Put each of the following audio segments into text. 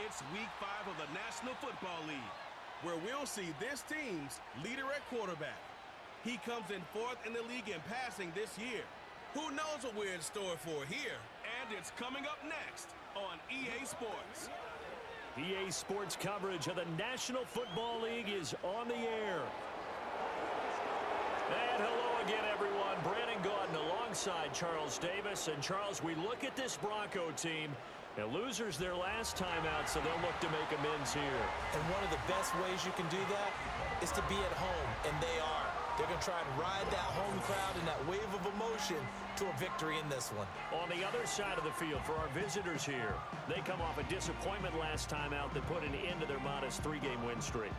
It's Week 5 of the National Football League, where we'll see this team's leader at quarterback. He comes in 4th in the league in passing this year. Who knows what we're in store for here? And it's coming up next on EA Sports. EA Sports coverage of the National Football League is on the air. And hello again, everyone. Brandon Gaudin alongside Charles Davis. And Charles, we look at this Bronco team. And losers their last time out, so they'll look to make amends here. And one of the best ways you can do that is to be at home, and they are. They're going to try and ride that home crowd and that wave of emotion to a victory in this one. On the other side of the field for our visitors here, they come off a disappointment last time out that put an end to their modest 3-game win streak.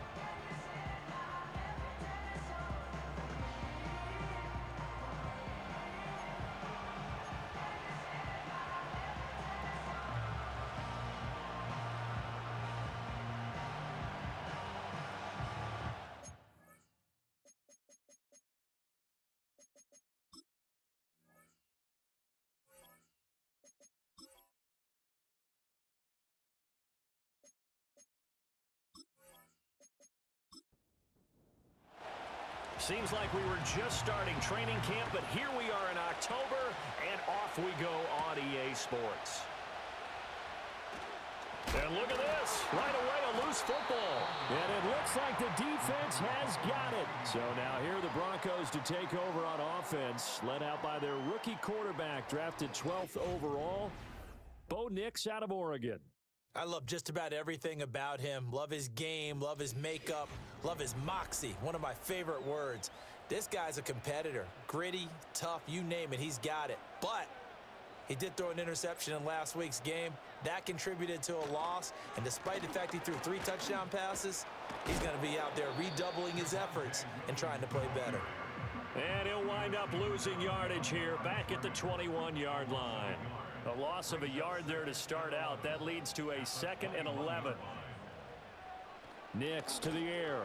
Seems like we were just starting training camp, but here we are in October, and off we go on EA Sports. And look at this. Right away, a loose football. And it looks like the defense has got it. So now here are the Broncos to take over on offense, led out by their rookie quarterback, drafted 12th overall, Bo Nix out of Oregon. I love just about everything about him. Love his game, love his makeup, love his moxie, one of my favorite words. This guy's a competitor. Gritty, tough, you name it, he's got it. But he did throw an interception in last week's game. That contributed to a loss. And despite the fact he threw 3 touchdown passes, he's going to be out there redoubling his efforts and trying to play better. And he'll wind up losing yardage here back at the 21-yard line. A loss of a yard there to start out. That leads to a 2nd and 11. Nix to the air.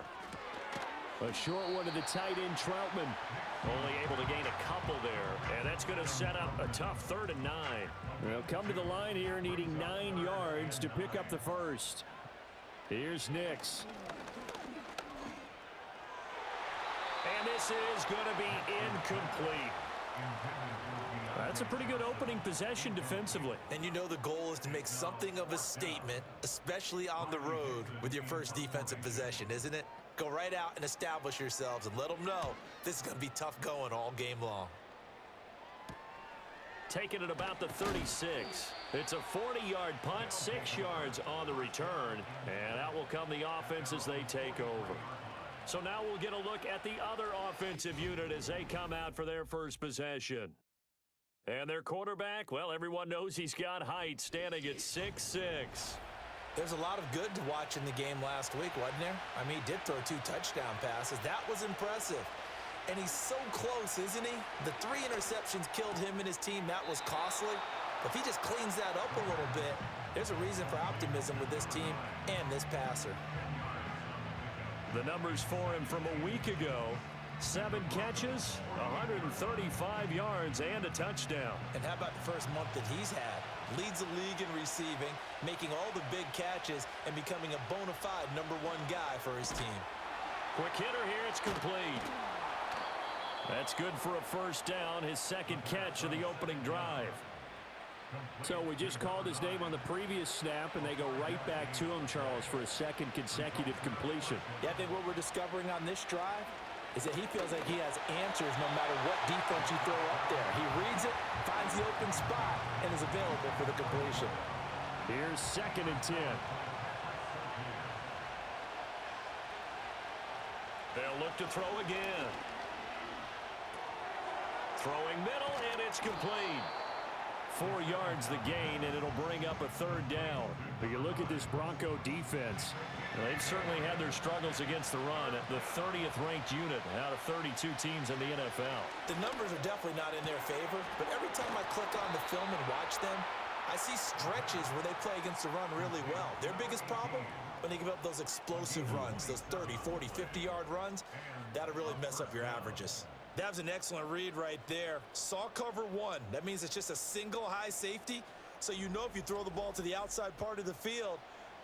A short one to the tight end, Troutman. Only able to gain a couple there. And that's going to set up a tough 3rd and 9. They'll come to the line here needing 9 yards to pick up the first. Here's Nix. And this is going to be incomplete. That's a pretty good opening possession defensively. And you know the goal is to make something of a statement, especially on the road with your first defensive possession, isn't it? Go right out and establish yourselves and let them know this is going to be tough going all game long. Taking it about the 36. It's a 40-yard punt, 6 yards on the return. And out will come the offense as they take over. So now we'll get a look at the other offensive unit as they come out for their first possession. And their quarterback, well, everyone knows he's got height, standing at 6'6". There's a lot of good to watch in the game last week, wasn't there? I mean, he did throw 2 touchdown passes. That was impressive. And he's so close, isn't he? The 3 interceptions killed him and his team. That was costly. If he just cleans that up a little bit, there's a reason for optimism with this team and this passer. The numbers for him from a week ago: 7 catches, 135 yards, and a touchdown. And how about the first month that he's had? Leads the league in receiving, making all the big catches, and becoming a bona fide #1 guy for his team. Quick hitter here, it's complete. That's good for a first down, his 2nd catch of the opening drive. So we just called his name on the previous snap, and they go right back to him, Charles, for a 2nd consecutive completion. Yeah, I think what we're discovering on this drive is that he feels like he has answers no matter what defense you throw up there. He reads it, finds the open spot, and is available for the completion. Here's 2nd and 10. They'll look to throw again. Throwing middle, and it's complete. 4 yards the gain, and it'll bring up a 3rd down. But you look at this Bronco defense, they've certainly had their struggles against the run. The 30th ranked unit out of 32 teams in the NFL. The numbers are definitely not in their favor, but every time I click on the film and watch them, I see stretches where they play against the run really well. Their biggest problem, when they give up those explosive runs, those 30, 40, 50-yard runs, that'll really mess up your averages. That was an excellent read right there. Saw cover 1. That means it's just a single high safety. So you know if you throw the ball to the outside part of the field,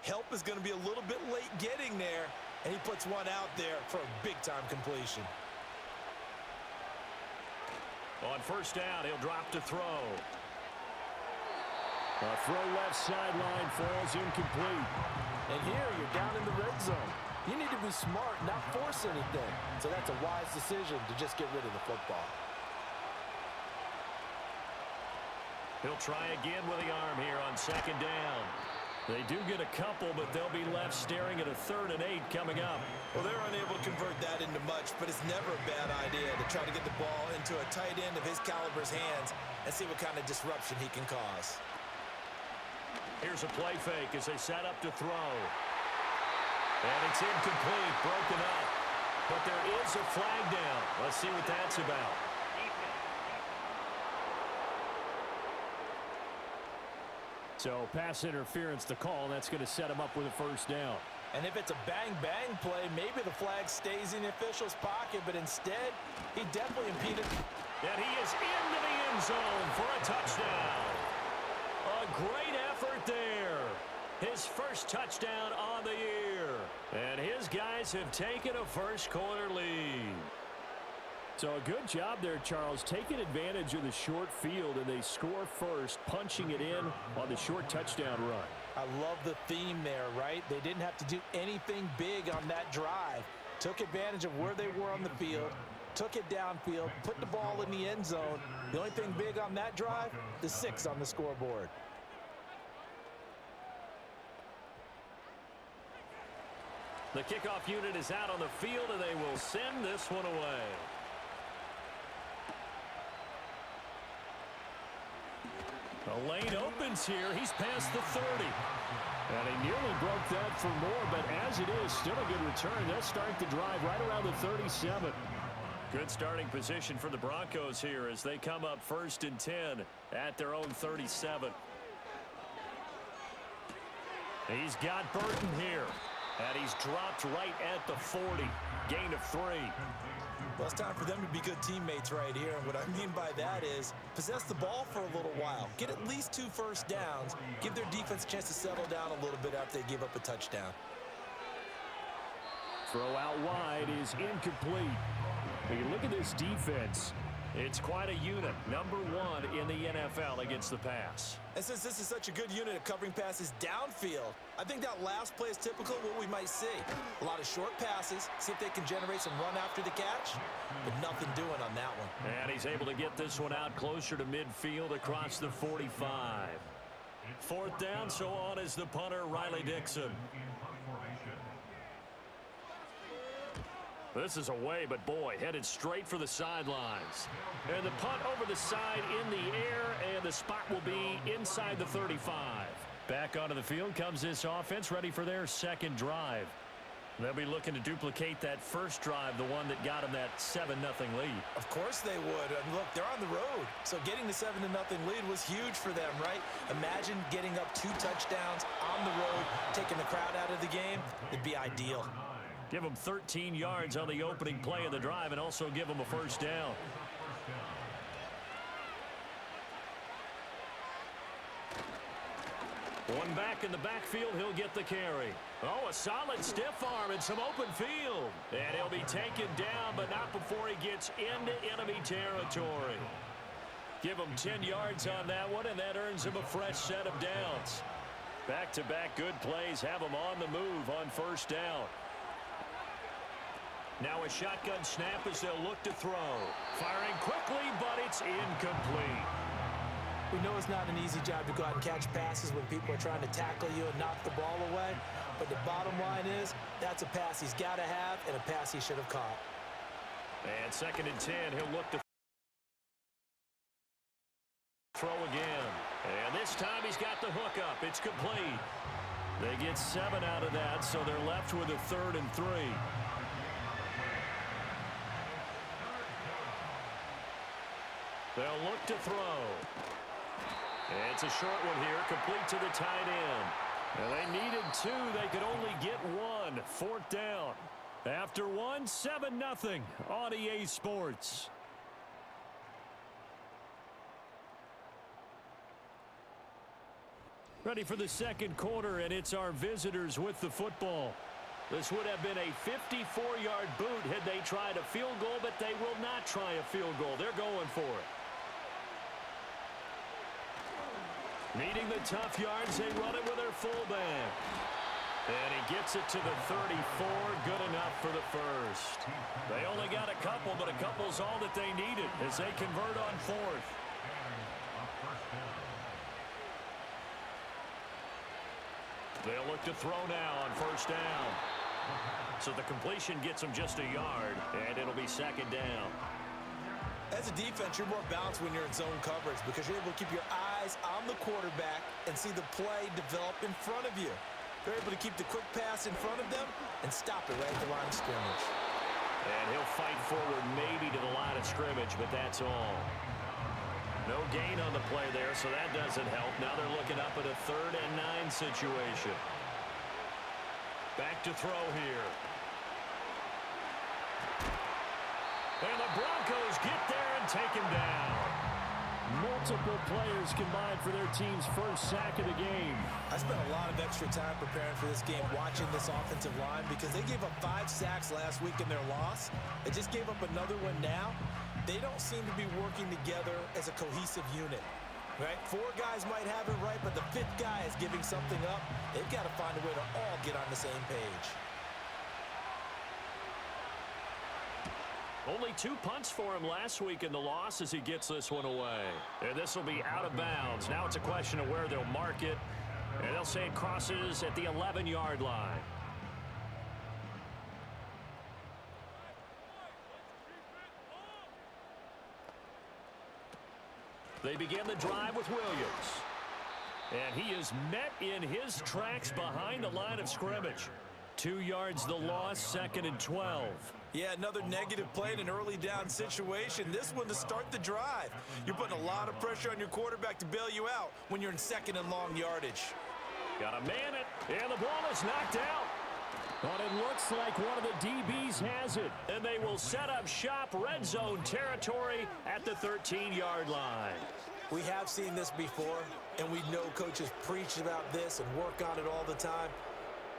Help is going to be a little bit late getting there, and he puts one out there for a big-time completion. On first down, he'll drop to throw. A throw left sideline falls incomplete. And here you're down in the red zone. You need to be smart, not force anything. So that's a wise decision to just get rid of the football. He'll try again with the arm here on second down. They do get a couple, but they'll be left staring at a 3rd and 8 coming up. Well, they're unable to convert that into much, but it's never a bad idea to try to get the ball into a tight end of his caliber's hands and see what kind of disruption he can cause. Here's a play fake as they set up to throw. And it's incomplete, broken up. But there is a flag down. Let's see what that's about. So pass interference to call. That's going to set him up with a first down. And if it's a bang-bang play, maybe the flag stays in the official's pocket, but instead, he definitely impeded. And he is into the end zone for a touchdown. A great effort there. His first touchdown on the year. And his guys have taken a first-quarter lead. So a good job there, Charles, taking advantage of the short field, and they score first, punching it in on the short touchdown run. I love the theme there, right? They didn't have to do anything big on that drive. Took advantage of where they were on the field, took it downfield, put the ball in the end zone. The only thing big on that drive, the 6 on the scoreboard. The kickoff unit is out on the field, and they will send this one away. The lane opens here. He's past the 30. And he nearly broke that for more, but as it is, still a good return. They'll start the drive right around the 37. Good starting position for the Broncos here as they come up 1st and 10 at their own 37. He's got Burton here. And he's dropped right at the 40. Gain of 3. Well, it's time for them to be good teammates right here. And what I mean by that is possess the ball for a little while. Get at least 2 first downs. Give their defense a chance to settle down a little bit after they give up a touchdown. Throw out wide is incomplete. When you look at this defense, it's quite a unit. Number 1 in the NFL against the pass. And since this is such a good unit of covering passes downfield, I think that last play is typical of what we might see. A lot of short passes, see if they can generate some run after the catch, but nothing doing on that one. And he's able to get this one out closer to midfield across the 45. 4th down, so on is the punter, Riley Dixon. This is away, but boy, headed straight for the sidelines. And the punt over the side in the air, and the spot will be inside the 35. Back onto the field comes this offense, ready for their second drive. They'll be looking to duplicate that first drive, the one that got them that 7-0 lead. Of course they would. And look, they're on the road. So getting the 7-0 lead was huge for them, right? Imagine getting up 2 touchdowns on the road, taking the crowd out of the game. It'd be ideal. Give them 13 yards on the opening play of the drive and also give them a first down. One back in the backfield, he'll get the carry. Oh, a solid stiff arm and some open field. And he'll be taken down, but not before he gets into enemy territory. Give him 10 yards on that one, and that earns him a fresh set of downs. Back-to-back good plays have him on the move on first down. Now a shotgun snap as they'll look to throw. Firing quickly, but it's incomplete. We know it's not an easy job to go out and catch passes when people are trying to tackle you and knock the ball away. But the bottom line is, that's a pass he's got to have and a pass he should have caught. And 2nd and 10, he'll look to throw again. And this time he's got the hook up. It's complete. They get 7 out of that, so they're left with a 3rd and 3. They'll look to throw. It's a short one here, complete to the tight end. And they needed 2. They could only get 1. 4th down. After 1, 7-0 on EA Sports. Ready for the second quarter, and it's our visitors with the football. This would have been a 54-yard boot had they tried a field goal, but they will not try a field goal. They're going for it. Needing the tough yards, they run it with their fullback. And he gets it to the 34, good enough for the first. They only got a couple, but a couple's all that they needed as they convert on fourth. They'll look to throw now on first down. So the completion gets them just a yard, and it'll be second down. As a defense, you're more balanced when you're in zone coverage because you're able to keep your eyes on the quarterback and see the play develop in front of you. They're able to keep the quick pass in front of them and stop it right at the line of scrimmage. And he'll fight forward maybe to the line of scrimmage, but that's all. No gain on the play there, so that doesn't help. Now they're looking up at a 3rd and 9 situation. Back to throw here. And the Broncos get there and take him down. Multiple players combined for their team's first sack of the game. I spent a lot of extra time preparing for this game watching this offensive line because they gave up 5 sacks last week in their loss. They just gave up another one now. They don't seem to be working together as a cohesive unit. Right? 4 guys might have it right, but the 5th guy is giving something up. They've got to find a way to all get on the same page. Only 2 punts for him last week in the loss as he gets this one away. And this will be out of bounds. Now it's a question of where they'll mark it. And they'll say it crosses at the 11-yard line. They begin the drive with Williams. And he is met in his tracks behind the line of scrimmage. 2 yards the loss, 2nd and 12. Yeah, another negative play in an early down situation. This one to start the drive. You're putting a lot of pressure on your quarterback to bail you out when you're in 2nd and long yardage. Got to man it, and the ball is knocked out. But it looks like one of the DBs has it. And they will set up shop, red zone territory at the 13-yard line. We have seen this before, and we know coaches preach about this and work on it all the time.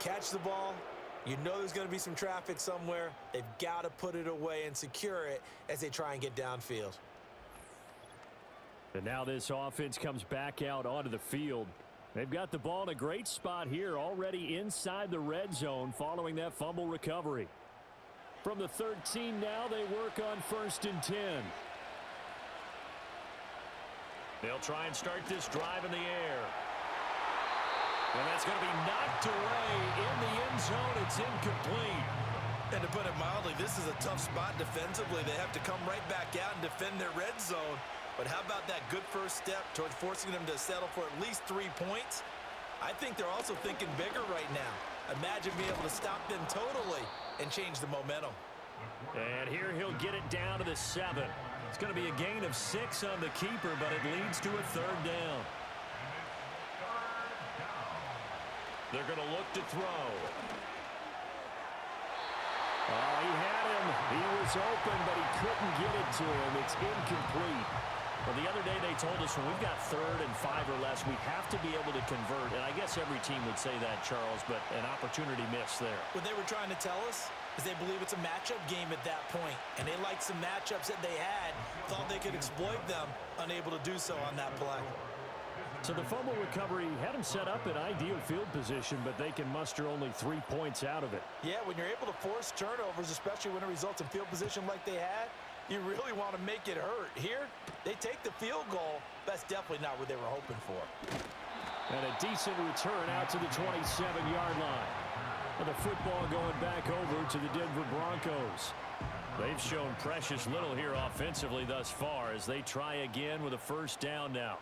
Catch the ball. You know there's going to be some traffic somewhere. They've got to put it away and secure it as they try and get downfield. And now this offense comes back out onto the field. They've got the ball in a great spot here, already inside the red zone following that fumble recovery. From the 13 now, they work on 1st and 10. They'll try and start this drive in the air. And that's going to be knocked away in the end zone. It's incomplete. And to put it mildly, this is a tough spot defensively. They have to come right back out and defend their red zone. But how about that good first step towards forcing them to settle for at least 3 points? I think they're also thinking bigger right now. Imagine being able to stop them totally and change the momentum. And here he'll get it down to the 7. It's going to be a gain of 6 on the keeper, but it leads to a 3rd down. They're going to look to throw. Oh, he had him. He was open, but he couldn't get it to him. It's incomplete. Well, the other day they told us when we've got 3rd and 5 or less, we have to be able to convert. And I guess every team would say that, Charles, but an opportunity missed there. What they were trying to tell us is they believe it's a matchup game at that point. And they liked some matchups that they had, thought they could exploit them, unable to do so on that play. So the fumble recovery had them set up in ideal field position, but they can muster only 3 points out of it. Yeah, when you're able to force turnovers, especially when it results in field position like they had, you really want to make it hurt. Here, they take the field goal. That's definitely not what they were hoping for. And a decent return out to the 27-yard line. And the football going back over to the Denver Broncos. They've shown precious little here offensively thus far as they try again with a 1st down now.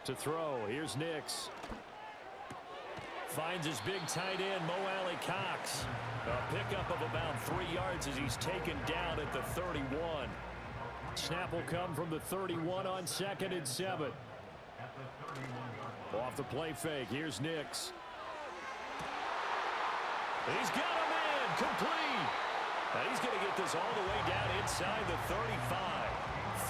To throw, here's Nix. Finds his big tight end, Mo Alley Cox. A pickup of about 3 yards as he's taken down at the 31. Snap will come from the 31 on 2nd and 7. Off the play fake, here's Nix. He's got a man, complete. And he's going to get this all the way down inside the 35.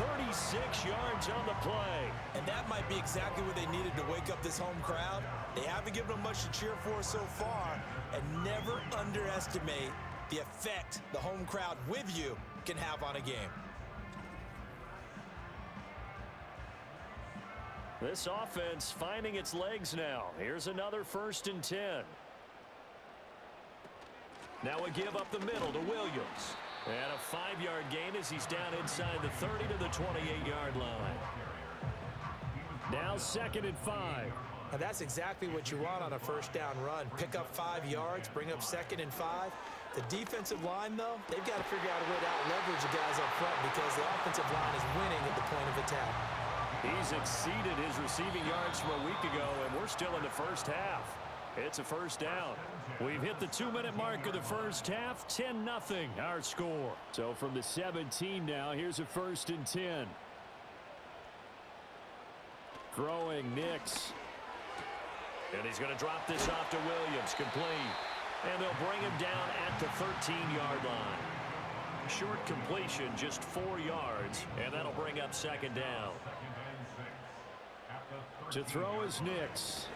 36 yards on the play. And that might be exactly what they needed to wake up this home crowd. They haven't given them much to cheer for so far, and never underestimate the effect the home crowd with you can have on a game. This offense finding its legs now. Here's another 1st and 10. Now a give up the middle to Williams. And a 5-yard gain as he's down inside the 30 to the 28-yard line. Now 2nd and 5. Now that's exactly what you want on a first down run. Pick up 5 yards, bring up 2nd and 5. The defensive line, though, they've got to figure out a way to out-leverage the guys up front because the offensive line is winning at the point of attack. He's exceeded his receiving yards from a week ago, and we're still in the first half. It's a first down. We've hit the 2-minute mark of the first half. 10-0 our score. So from the 17 now, here's a 1st and 10. Throwing Nix. And he's going to drop this off to Williams, complete. And they'll bring him down at the 13-yard line. Short completion, just 4 yards, and that'll bring up 2nd down. To throw is Nix.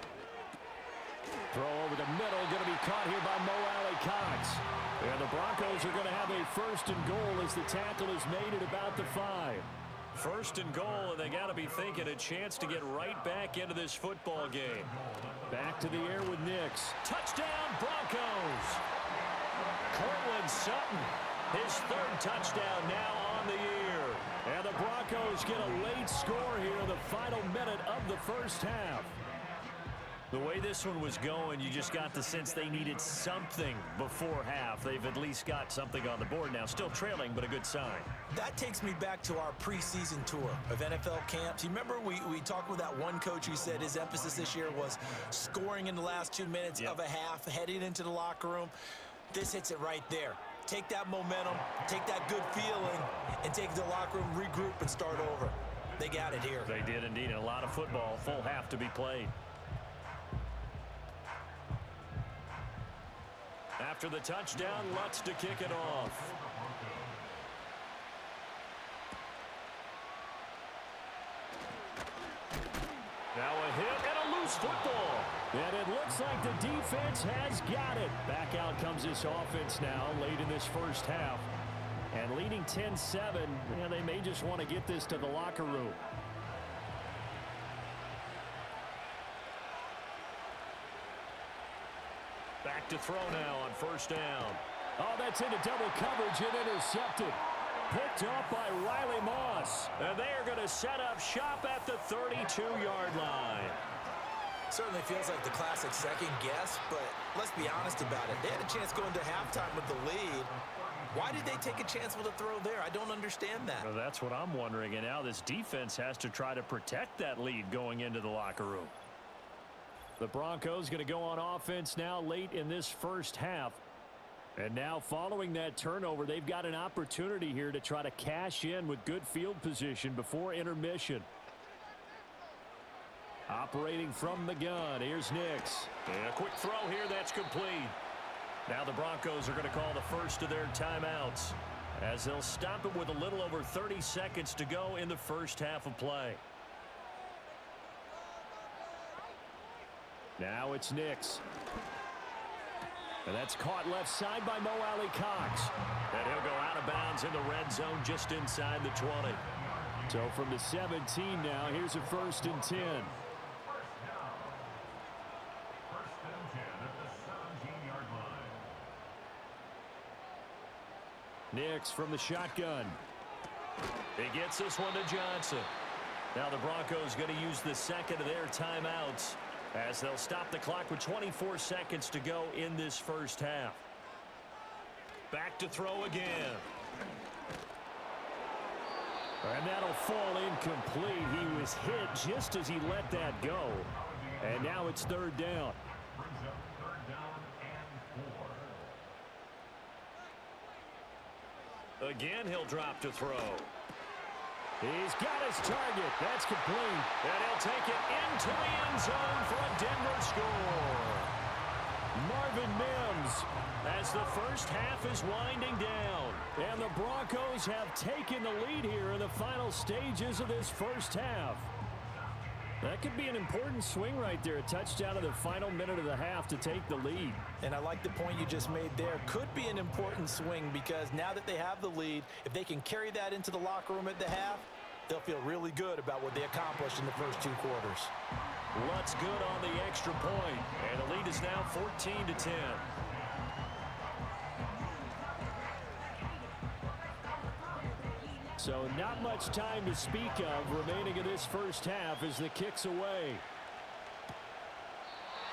Throw over the middle, going to be caught here by Mo Alley-Cox. And the Broncos are going to have a 1st and goal as the tackle is made at about the 5. 1st and goal, and they got to be thinking a chance to get right back into this football game. Back to the air with Nix. Touchdown, Broncos! Cortland Sutton, his 3rd touchdown now on the year. And the Broncos get a late score here in the final minute of the first half. The way this one was going, you just got the sense they needed something before half. They've at least got something on the board now. Still trailing, but a good sign. That takes me back to our preseason tour of NFL camps. You remember we talked with that one coach who said his emphasis this year was scoring in the last 2 minutes of a half, heading into the locker room. This hits it right there. Take that momentum, take that good feeling, and take it to the locker room, regroup, and start over. They got it here. They did indeed. And a lot of football, full half to be played. After the touchdown, Lutz to kick it off. Now a hit and a loose football. And it looks like the defense has got it. Back out comes this offense now late in this first half. And leading 10-7, they may just want to get this to the locker room. Back to throw now on 1st down. Oh, that's into double coverage and intercepted. Picked off by Riley Moss. And they are going to set up shop at the 32-yard line. Certainly feels like the classic second guess, but let's be honest about it. They had a chance going to halftime with the lead. Why did they take a chance with a throw there? I don't understand that. Well, that's what I'm wondering. And now this defense has to try to protect that lead going into the locker room. The Broncos going to go on offense now late in this first half. And now following that turnover, they've got an opportunity here to try to cash in with good field position before intermission. Operating from the gun, here's Nix. And a quick throw here, that's complete. Now the Broncos are going to call the first of their timeouts as they'll stop it with a little over 30 seconds to go in the first half of play. Now it's Nix. And that's caught left side by Mo Alley-Cox. And he'll go out of bounds in the red zone just inside the 20. So from the 17 now, here's a 1st and 10. Nix from the shotgun. He gets this one to Johnson. Now the Broncos going to use the second of their timeouts as they'll stop the clock with 24 seconds to go in this first half. Back to throw again. And that'll fall incomplete. He was hit just as he let that go. And now it's 3rd down. Again, he'll drop to throw. He's got his target. That's complete. And he'll take it into the end zone for a Denver score. Marvin Mims. As the first half is winding down. And the Broncos have taken the lead here in the final stages of this first half. That could be an important swing right there. A touchdown in the final minute of the half to take the lead. And I like the point you just made there. Could be an important swing because now that they have the lead, if they can carry that into the locker room at the half, they'll feel really good about what they accomplished in the first 2 quarters. Lutz good on the extra point, and the lead is now 14-10. So not much time to speak of remaining in this first half as the kick's away.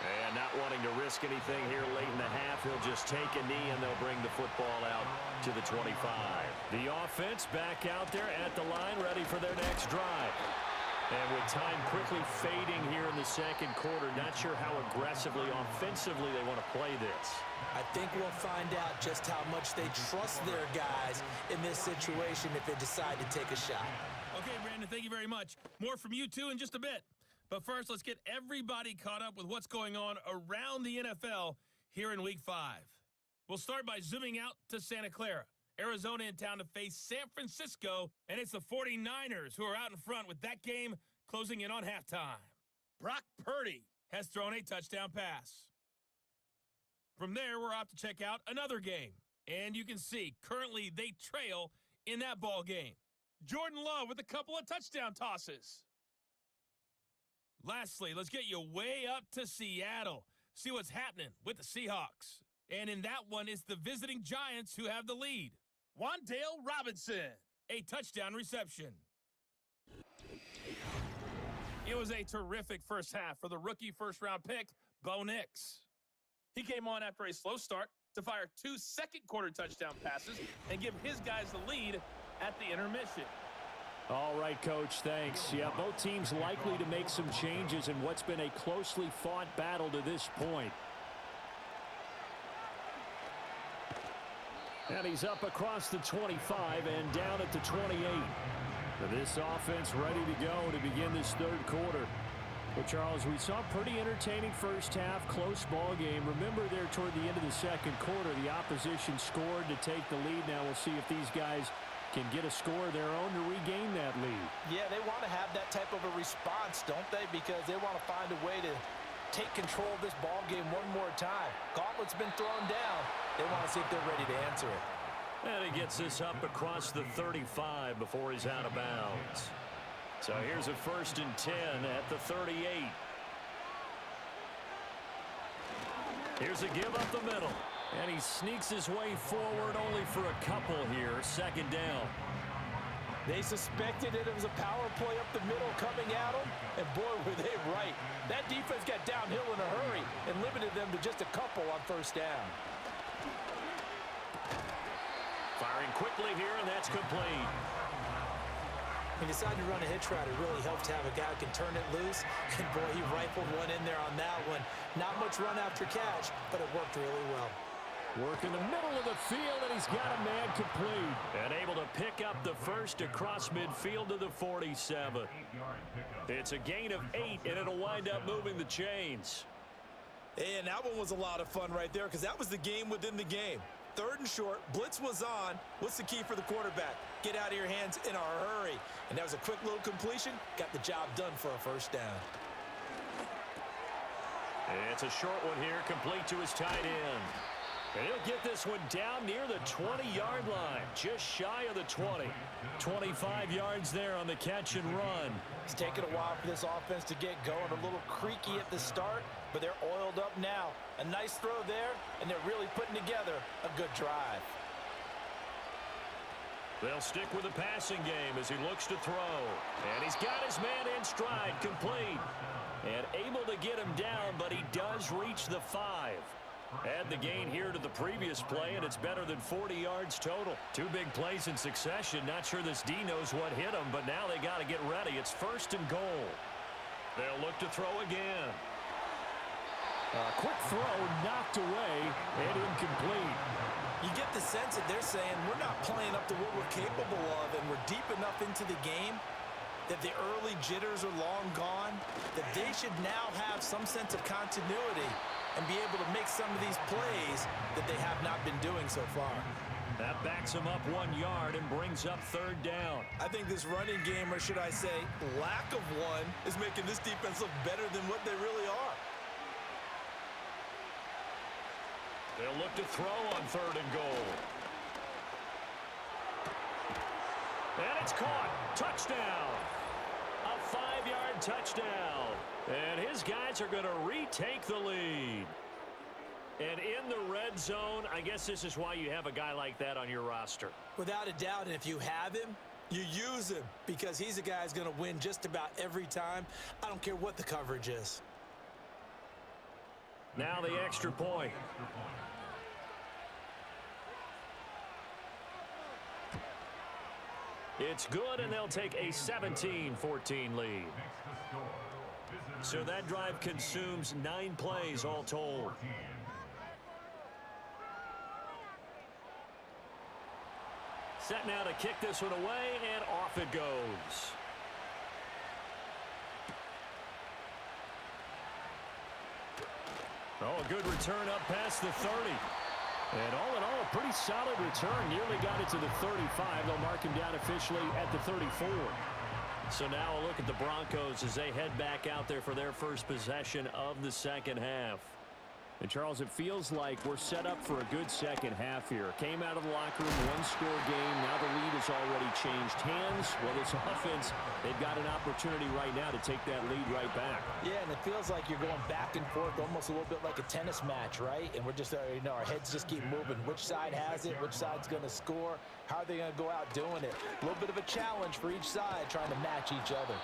And not wanting to risk anything here late in the half, he'll just take a knee and they'll bring the football out to the 25. The offense back out there at the line, ready for their next drive. And with time quickly fading here in the second quarter, not sure how aggressively, offensively they want to play this. I think we'll find out just how much they trust their guys in this situation if they decide to take a shot. Okay, Brandon, thank you very much. More from you two in just a bit. But first, let's get everybody caught up with what's going on around the NFL here in Week 5. We'll start by zooming out to Santa Clara. Arizona in town to face San Francisco, and it's the 49ers who are out in front with that game closing in on halftime. Brock Purdy has thrown a touchdown pass. From there, we're off to check out another game. And you can see, currently they trail in that ball game. Jordan Love with a couple of touchdown tosses. Lastly, let's get you way up to Seattle. See what's happening with the Seahawks. And in that one, it's the visiting Giants who have the lead. Wan'Dale Robinson, a touchdown reception. It was a terrific first half for the rookie first-round pick, Bo Nix. He came on after a slow start to fire 2 second-quarter touchdown passes and give his guys the lead at the intermission. All right, Coach, thanks. Yeah, both teams likely to make some changes in what's been a closely fought battle to this point. And he's up across the 25 and down at the 28. This offense ready to go to begin this third quarter. Well, Charles, we saw a pretty entertaining first half, close ball game. Remember there toward the end of the second quarter, the opposition scored to take the lead. Now we'll see if these guys can get a score of their own to regain that lead. Yeah, they want to have that type of a response, don't they? Because they want to find a way to take control of this ball game one more time. Gauntlet's been thrown down. They want to see if they're ready to answer it. And he gets this up across the 35 before he's out of bounds. So here's a 1st and 10 at the 38. Here's a give up the middle. And he sneaks his way forward only for a couple here. 2nd down. They suspected it was a power play up the middle coming at them, and boy, were they right. That defense got downhill in a hurry and limited them to just a couple on 1st down. Firing quickly here, and that's complete. He decided to run a hitch route. It really helped to have a guy who can turn it loose. And boy, he rifled one in there on that one. Not much run after catch, but it worked really well. Work in the middle of the field, and he's got a man complete. And able to pick up the first across midfield to the 47. It's a gain of 8, and it'll wind up moving the chains. And that one was a lot of fun right there because that was the game within the game. 3rd and short, blitz was on. What's the key for the quarterback? Get out of your hands in a hurry. And that was a quick little completion. Got the job done for a 1st down. It's a short one here, complete to his tight end. And he'll get this one down near the 20-yard line, just shy of the 20. 25 yards there on the catch and run. It's taken a while for this offense to get going. A little creaky at the start, but they're oiled up now. A nice throw there, and they're really putting together a good drive. They'll stick with the passing game as he looks to throw. And he's got his man in stride, complete. And able to get him down, but he does reach the 5. Add the gain here to the previous play, and it's better than 40 yards total. 2 big plays in succession. Not sure this D knows what hit him, but now they got to get ready. It's 1st and goal. They'll look to throw again. A quick throw knocked away and incomplete. You get the sense that they're saying we're not playing up to what we're capable of, and we're deep enough into the game that the early jitters are long gone, that they should now have some sense of continuity and be able to make some of these plays that they have not been doing so far. That backs him up 1 yard and brings up third down. I think this running game, or should I say lack of one, is making this defense look better than what they really are. They'll look to throw on third and goal. And it's caught. Touchdown. A 5-yard touchdown. And his guys are going to retake the lead. And in the red zone, I guess this is why you have a guy like that on your roster. Without a doubt, and if you have him, you use him because he's a guy who's going to win just about every time. I don't care what the coverage is. Now the extra point. It's good, and they'll take a 17-14 lead. So that drive consumes 9 plays all told. Set now to kick this one away, and off it goes. Oh, a good return up past the 30. And all in all, a pretty solid return. Nearly got it to the 35. They'll mark him down officially at the 34. So now a look at the Broncos as they head back out there for their first possession of the second half. And, Charles, it feels like we're set up for a good second half here. Came out of the locker room, one-score game. Now the lead has already changed hands. Well, this offense, they've got an opportunity right now to take that lead right back. Yeah, and it feels like you're going back and forth almost a little bit like a tennis match, right? And we're just, our heads just keep moving. Which side has it? Which side's going to score? How are they going to go out doing it? A little bit of a challenge for each side trying to match each other.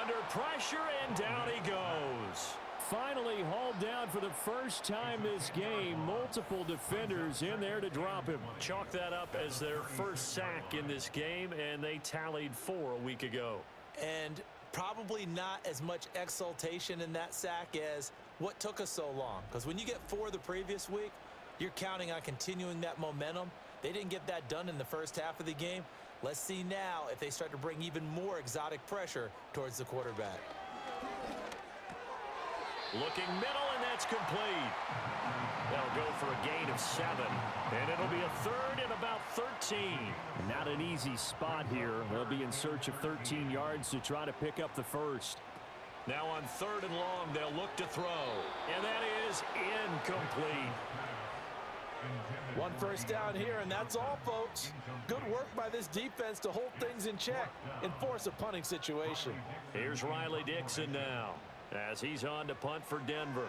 Under pressure, and down he goes. Finally hauled down for the first time this game. Multiple defenders in there to drop him. Chalk that up as their first sack in this game, and they tallied 4 a week ago. And probably not as much exultation in that sack as what took us so long. Because when you get 4 the previous week, you're counting on continuing that momentum. They didn't get that done in the first half of the game. Let's see now if they start to bring even more exotic pressure towards the quarterback. Looking middle, and that's complete. They'll go for a gain of 7, and it'll be a third and about 13. Not an easy spot here. They'll be in search of 13 yards to try to pick up the first. Now on third and long, they'll look to throw, and that is incomplete. 1 first down here, and that's all, folks. Good work by this defense to hold things in check and force a punting situation. Here's Riley Dixon now, as he's on to punt for Denver.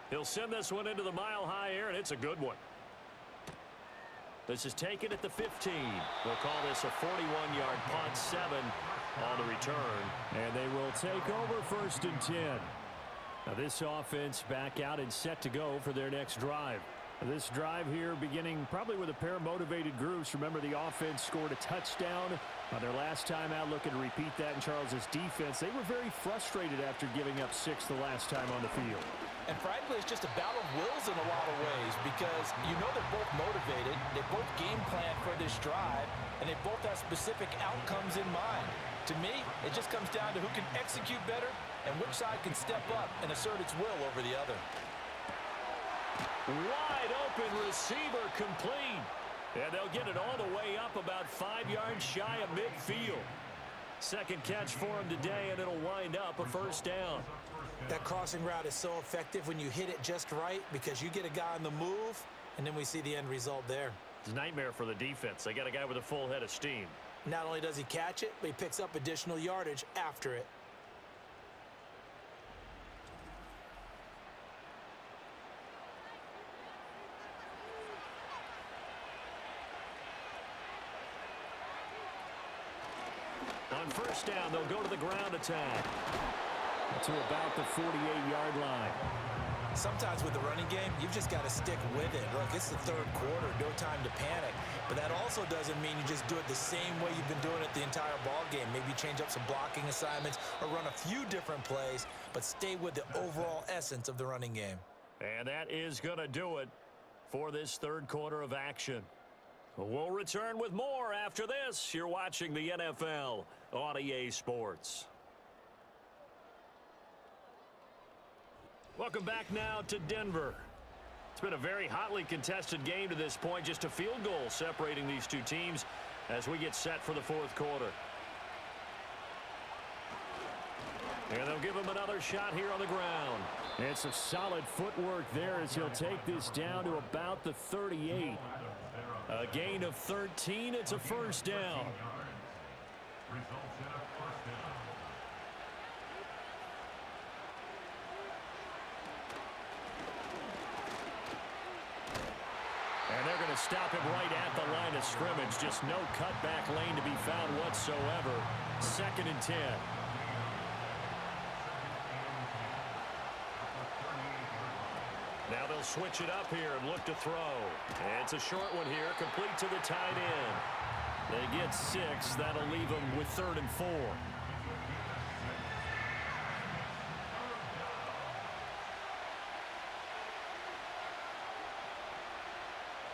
He'll send this one into the mile-high air, and it's a good one. This is taken at the 15. They'll call this a 41-yard punt, 7 on the return. And they will take over first and 10. Now this offense back out and set to go for their next drive. This drive here beginning probably with a pair of motivated groups. Remember, the offense scored a touchdown on their last time out. Looking to repeat that in Charles's defense. They were very frustrated after giving up 6 the last time on the field. And frankly, it's just a battle of wills in a lot of ways because you know they're both motivated. They both game plan for this drive, and they both have specific outcomes in mind. To me, it just comes down to who can execute better and which side can step up and assert its will over the other. Wide open receiver complete. And they'll get it all the way up about 5 yards shy of midfield. Second catch for him today, and it'll wind up a first down. That crossing route is so effective when you hit it just right because you get a guy on the move, and then we see the end result there. It's a nightmare for the defense. They got a guy with a full head of steam. Not only does he catch it, but he picks up additional yardage after it. On first down, they'll go to the ground attack to about the 48-yard line. Sometimes with the running game, you've just got to stick with it. Look, it's the third quarter, no time to panic. But that also doesn't mean you just do it the same way you've been doing it the entire ball game. Maybe change up some blocking assignments or run a few different plays, but stay with the overall essence of the running game. And that is going to do it for this third quarter of action. We'll return with more after this. You're watching the NFL on EA Sports. Welcome back now to Denver. It's been a very hotly contested game to this point. Just a field goal separating these two teams as we get set for the fourth quarter. And they'll give him another shot here on the ground. It's a solid footwork there as he'll take this down to about the 38. A gain of 13. It's a first down. And they're going to stop him right at the line of scrimmage. Just no cutback lane to be found whatsoever. 2nd and 10. Now they'll switch it up here and look to throw. And it's a short one here, complete to the tight end. They get 6. That'll leave them with 3rd and 4.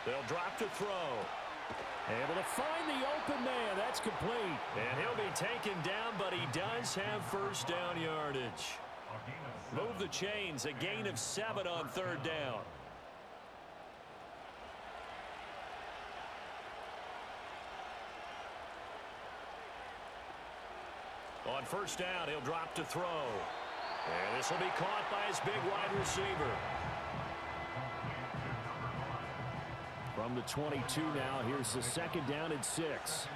They'll drop to throw. Able to find the open man. That's complete. And he'll be taken down, but he does have first down yardage. Move the chains. A gain of 7 on 3rd down. On 1st down, he'll drop to throw. And this will be caught by his big wide receiver. From the 22 now, here's the 2nd down and 6.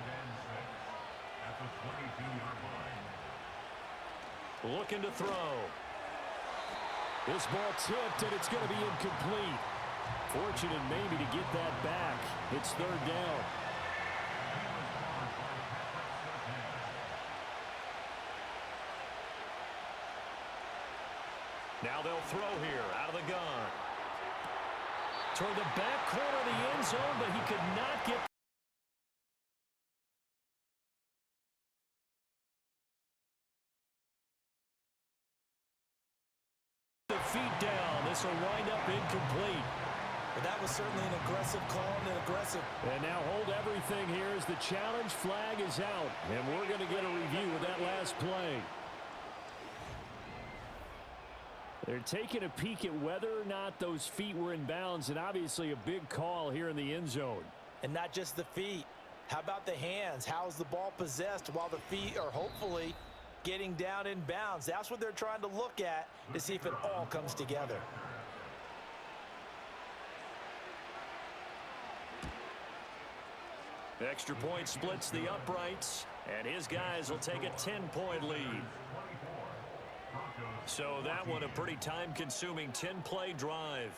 Looking to throw. This ball tipped, and it's going to be incomplete. Fortunate maybe to get that back. It's 3rd down. Now they'll throw here out of the gun. Toward the back corner of the end zone, but he could not get the feet down. This will wind up incomplete. But that was certainly an aggressive call and an aggressive. And now hold everything here as the challenge flag is out. And we're going to get a review of that last play. They're taking a peek at whether or not those feet were in bounds, and obviously a big call here in the end zone. And not just the feet. How about the hands? How's the ball possessed while the feet are hopefully getting down in bounds? That's what they're trying to look at to see if it all comes together. Extra point splits the uprights, and his guys will take a 10-point lead. So that one a pretty time-consuming 10-play drive.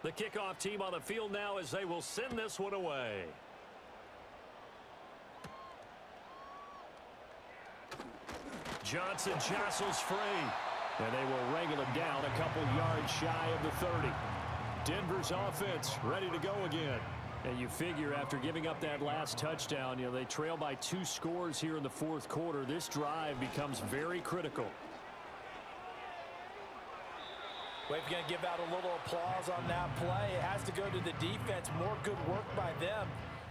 The kickoff team on the field now as they will send this one away. Johnson jostles free. And they will wrangle him down a couple yards shy of the 30. Denver's offense ready to go again. And you figure after giving up that last touchdown, they trail by 2 scores here in the fourth quarter. This drive becomes very critical. Well, if you're going to give out a little applause on that play, it has to go to the defense. More good work by them.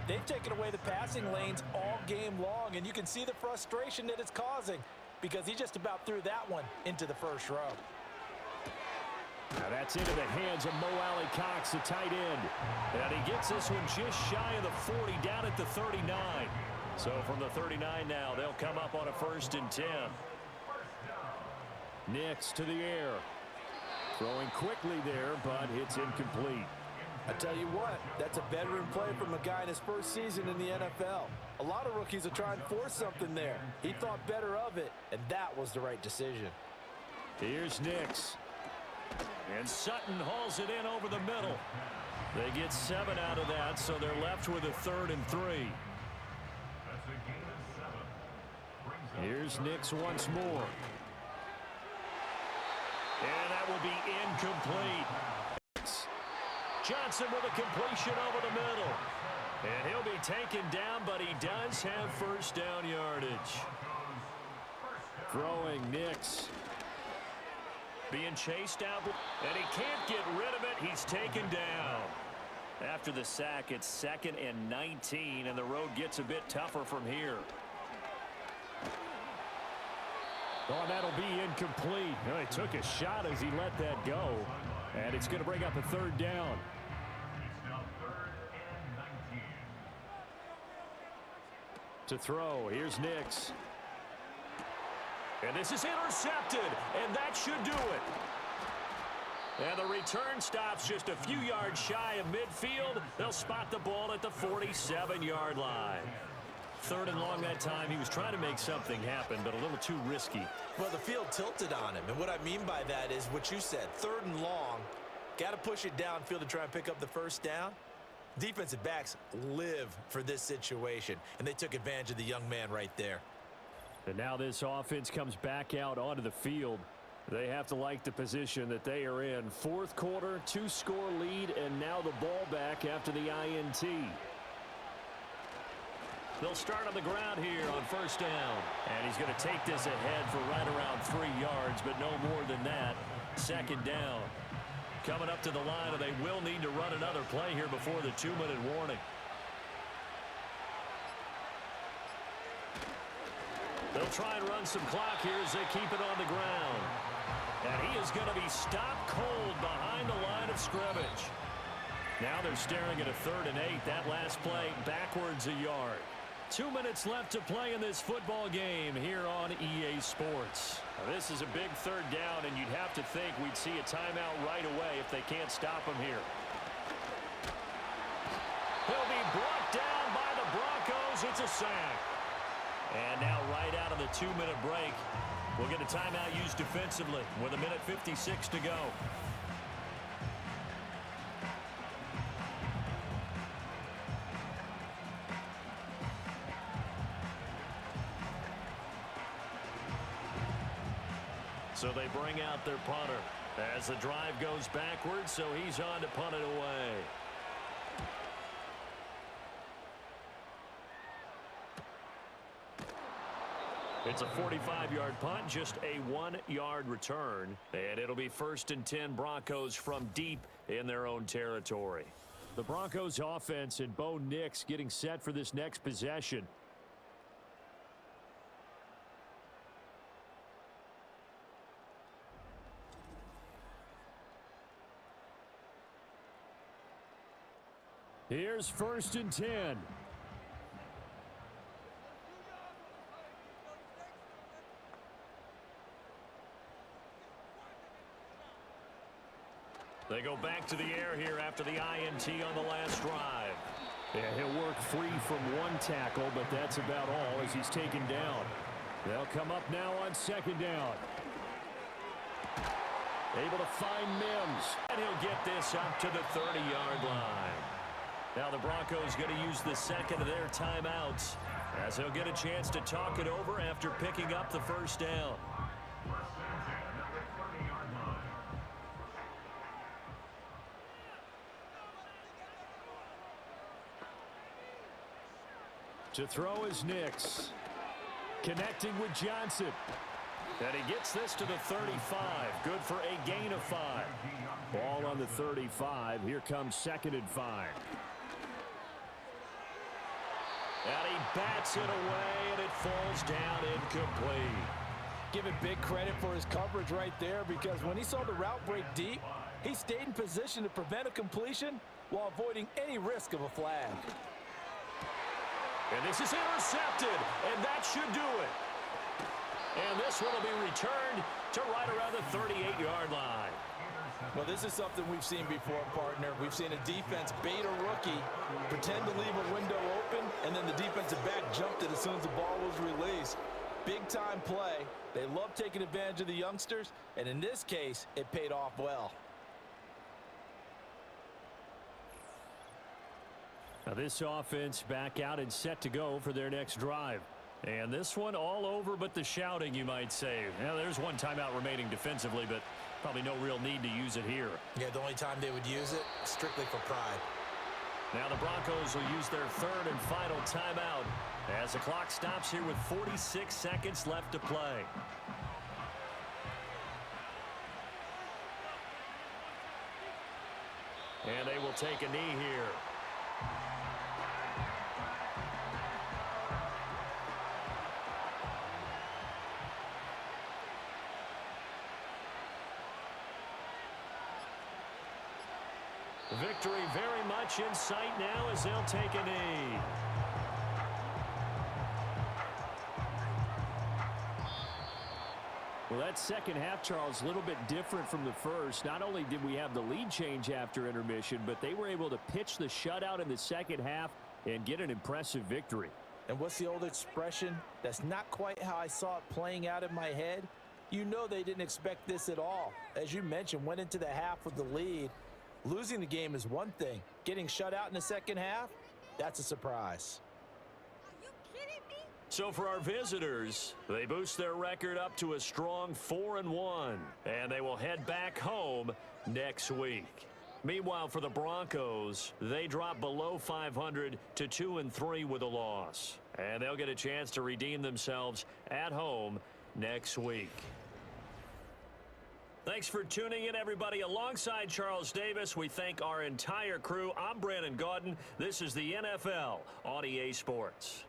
They've taken away the passing lanes all game long, and you can see the frustration that it's causing because he just about threw that one into the first row. Now that's into the hands of Mo Alley Cox, the tight end. And he gets this one just shy of the 40, down at the 39. So from the 39 now, they'll come up on a 1st and 10. Nix to the air. Throwing quickly there, but it's incomplete. I tell you what, that's a veteran play from a guy in his first season in the NFL. A lot of rookies are trying to force something there. He thought better of it, and that was the right decision. Here's Nix. And Sutton hauls it in over the middle. They get 7 out of that, so they're left with a 3rd and 3. Here's Nix once more. And that will be incomplete. Johnson with a completion over the middle. And he'll be taken down, but he does have first down yardage. Throwing Nix. Being chased out, and he can't get rid of it. He's taken down. After the sack, it's 2nd and 19, and the road gets a bit tougher from here. Oh, that'll be incomplete. Oh, he took a shot as he let that go. And it's going to bring up a third down. To throw, here's Nix. And this is intercepted, and that should do it. And the return stops just a few yards shy of midfield. They'll spot the ball at the 47-yard line. Third and long that time. He was trying to make something happen, but a little too risky. Well, the field tilted on him, and what I mean by that is what you said. Third and long, got to push it downfield to try and pick up the first down. Defensive backs live for this situation, and they took advantage of the young man right there. And now this offense comes back out onto the field. They have to like the position that they are in. Fourth quarter, 2-score lead, and now the ball back after the INT. They'll start on the ground here on first down. And he's going to take this ahead for right around 3 yards, but no more than that. Second down. Coming up to the line, and they will need to run another play here before the 2-minute warning. They'll try and run some clock here as they keep it on the ground. And he is going to be stopped cold behind the line of scrimmage. Now they're staring at a 3rd and 8. That last play backwards a yard. 2 minutes left to play in this football game here on EA Sports. Now, this is a big 3rd down, and you'd have to think we'd see a timeout right away if they can't stop him here. He'll be brought down by the Broncos. It's a sack. And now right out of the 2-minute break, we'll get a timeout used defensively with 1:56 to go. So they bring out their punter as the drive goes backwards, so he's on to punt it away. It's a 45-yard punt, just a 1-yard return. And it'll be 1st and 10 Broncos from deep in their own territory. The Broncos offense and Bo Nix getting set for this next possession. Here's 1st and 10. They go back to the air here after the INT on the last drive. Yeah, he'll work free from one tackle, but that's about all as he's taken down. They'll come up now on 2nd down. Able to find Mims. And he'll get this up to the 30-yard line. Now the Broncos going to use the second of their timeouts as they'll get a chance to talk it over after picking up the first down. To throw is Nix. Connecting with Johnson. And he gets this to the 35. Good for a gain of 5. Ball on the 35. Here comes 2nd and 5. And he bats it away, and it falls down incomplete. Give it big credit for his coverage right there, because when he saw the route break deep, he stayed in position to prevent a completion while avoiding any risk of a flag. And this is intercepted, and that should do it. And this one will be returned to right around the 38-yard line. Well, this is something we've seen before, partner. We've seen a defense bait a rookie, pretend to leave a window open, and then the defensive back jumped it as soon as the ball was released. Big-time play. They love taking advantage of the youngsters, and in this case, it paid off well. Now this offense back out and set to go for their next drive. And this one all over but the shouting, you might say. Now there's one timeout remaining defensively, but probably no real need to use it here. Yeah, the only time they would use it, strictly for pride. Now the Broncos will use their 3rd and final timeout as the clock stops here with 46 seconds left to play. And they will take a knee here. Victory very much in sight now as they'll take a knee. Well, that second half, Charles, a little bit different from the first. Not only did we have the lead change after intermission, but they were able to pitch the shutout in the second half and get an impressive victory. And what's the old expression? That's not quite how I saw it playing out in my head. You know they didn't expect this at all. As you mentioned, went into the half with the lead. Losing the game is one thing. Getting shut out in the second half, that's a surprise. So for our visitors, they boost their record up to a strong 4-1, and they will head back home next week. Meanwhile, for the Broncos, they drop below 500 to 2-3 with a loss, and they'll get a chance to redeem themselves at home next week. Thanks for tuning in, everybody. Alongside Charles Davis, we thank our entire crew. I'm Brandon Gaudin. This is the NFL on EA Sports.